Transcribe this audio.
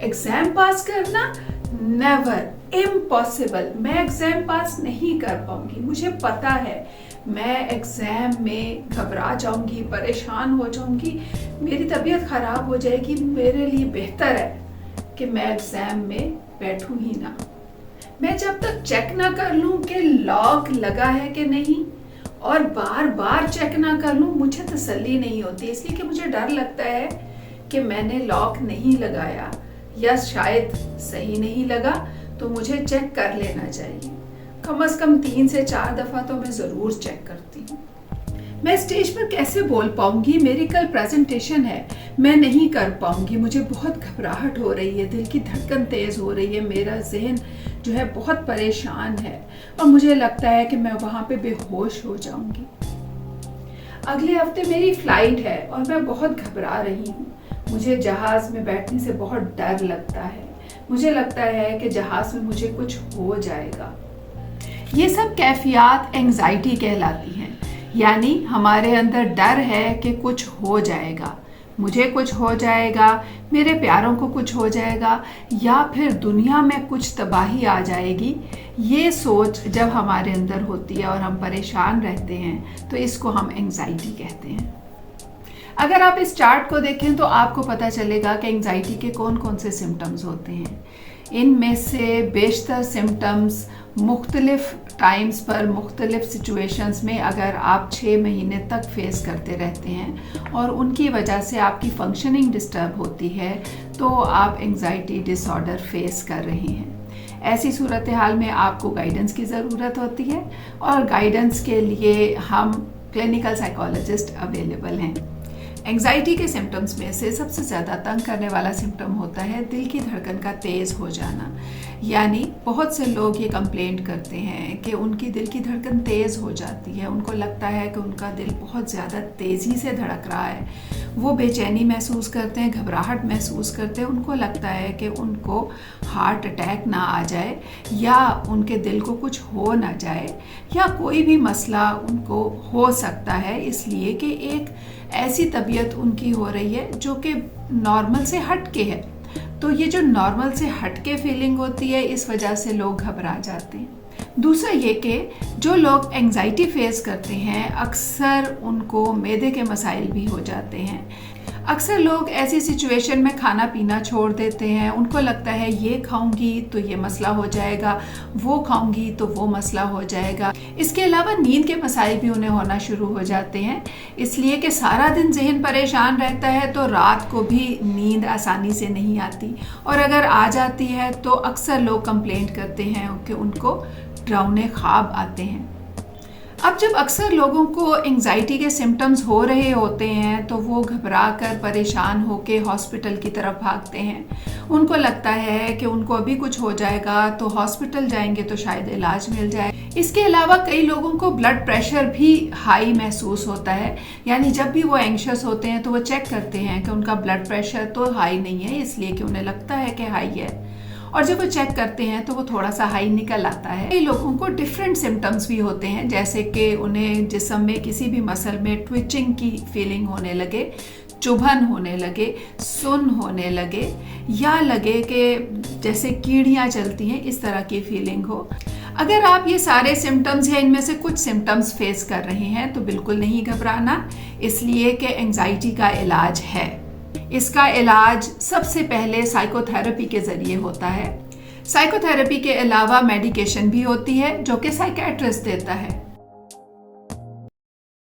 Exam पास करना never, impossible. मैं exam पास नहीं कर पाऊंगी, मुझे पता है मैं एग्जाम में घबरा जाऊंगी, परेशान हो जाऊंगी, मेरी तबीयत खराब हो जाएगी। मेरे लिए बेहतर है कि मैं एग्जाम में बैठूं ही ना। मैं जब तक चेक ना कर लूं कि लॉक लगा है कि नहीं, और बार बार चेक ना कर लूं, मुझे तसल्ली नहीं होती। इसलिए कि मुझे डर लगता है कि मैंने लॉक नहीं लगाया या शायद सही नहीं लगा, तो मुझे चेक कर लेना चाहिए। कम से कम 3 से 4 दफ़ा तो मैं ज़रूर चेक करती हूँ। मैं स्टेज पर कैसे बोल पाऊंगी, मेरी कल प्रेजेंटेशन है, मैं नहीं कर पाऊंगी, मुझे बहुत घबराहट हो रही है, दिल की धड़कन तेज़ हो रही है, मेरा जहन जो है बहुत परेशान है और मुझे लगता है कि मैं वहाँ पे बेहोश हो जाऊंगी। अगले हफ्ते मेरी फ़्लाइट है और मैं बहुत घबरा रही हूँ। मुझे जहाज़ में बैठने से बहुत डर लगता है, मुझे लगता है कि जहाज़ में मुझे कुछ हो जाएगा। ये सब कैफियत एंजाइटी कहलाती हैं, यानी हमारे अंदर डर है कि कुछ हो जाएगा, मुझे कुछ हो जाएगा, मेरे प्यारों को कुछ हो जाएगा, या फिर दुनिया में कुछ तबाही आ जाएगी। ये सोच जब हमारे अंदर होती है और हम परेशान रहते हैं तो इसको हम एंजाइटी कहते हैं। अगर आप इस चार्ट को देखें तो आपको पता चलेगा कि एंजाइटी के कौन कौन से सिम्टम्स होते हैं। इनमें से बेशतर सिम्टम्स मुख्तलिफ टाइम्स पर मुख्तलिफ सिचुएशंस में अगर आप 6 महीने तक फेस करते रहते हैं और उनकी वजह से आपकी फंक्शनिंग डिस्टर्ब होती है तो आप एंजाइटी डिसऑर्डर फेस कर रहे हैं। ऐसी सूरत हाल में आपको गाइडेंस की ज़रूरत होती है और गाइडेंस के लिए हम क्लिनिकल साइकोलॉजिस्ट अवेलेबल हैं। एंजाइटी के सिम्टम्स में से सबसे ज़्यादा तंग करने वाला सिम्टम होता है दिल की धड़कन का तेज़ हो जाना। यानी बहुत से लोग ये कंप्लेंट करते हैं कि उनकी दिल की धड़कन तेज़ हो जाती है, उनको लगता है कि उनका दिल बहुत ज़्यादा तेज़ी से धड़क रहा है, वो बेचैनी महसूस करते हैं, घबराहट महसूस करते हैं, उनको लगता है कि उनको हार्ट अटैक ना आ जाए या उनके दिल को कुछ हो ना जाए या कोई भी मसला उनको हो सकता है, इसलिए कि एक ऐसी तबीयत उनकी हो रही है जो कि नॉर्मल से हट के है। तो ये जो नॉर्मल से हट के फीलिंग होती है, इस वजह से लोग घबरा जाते हैं। दूसरा ये कि जो लोग एंजाइटी फेस करते हैं अक्सर उनको मैदे के मसाइल भी हो जाते हैं। अक्सर लोग ऐसी सिचुएशन में खाना पीना छोड़ देते हैं, उनको लगता है ये खाऊंगी तो ये मसला हो जाएगा, वो खाऊंगी तो वो मसला हो जाएगा। इसके अलावा नींद के मसाइल भी उन्हें होना शुरू हो जाते हैं, इसलिए कि सारा दिन जहन परेशान रहता है तो रात को भी नींद आसानी से नहीं आती, और अगर आ जाती है तो अक्सर लोग कंप्लेंट करते हैं कि उनको डरावने ख्वाब आते हैं। अब जब अक्सर लोगों को एंजाइटी के सिम्टम्स हो रहे होते हैं तो वो घबरा कर परेशान होकर हॉस्पिटल की तरफ भागते हैं। उनको लगता है कि उनको अभी कुछ हो जाएगा तो हॉस्पिटल जाएंगे तो शायद इलाज मिल जाए। इसके अलावा कई लोगों को ब्लड प्रेशर भी हाई महसूस होता है, यानी जब भी वो एंग्शियस होते हैं तो वो चेक करते हैं कि उनका ब्लड प्रेशर तो हाई नहीं है, इसलिए कि उन्हें लगता है कि हाई है, और जब वो चेक करते हैं तो वो थोड़ा सा हाई निकल आता है। कई लोगों को डिफरेंट सिम्टम्स भी होते हैं, जैसे कि उन्हें जिस्म में किसी भी मसल में ट्विचिंग की फीलिंग होने लगे, चुभन होने लगे, सुन्न होने लगे, या लगे कि जैसे कीड़ियाँ चलती हैं, इस तरह की फीलिंग हो। अगर आप ये सारे सिम्टम्स हैं, इनमें से कुछ सिम्टम्स फेस कर रहे हैं तो बिल्कुल नहीं घबराना, इसलिए कि एंजाइटी का इलाज है। इसका इलाज सबसे पहले साइकोथेरेपी के ज़रिए होता है। साइकोथेरेपी के अलावा मेडिकेशन भी होती है जो कि साइकियाट्रिस्ट देता है।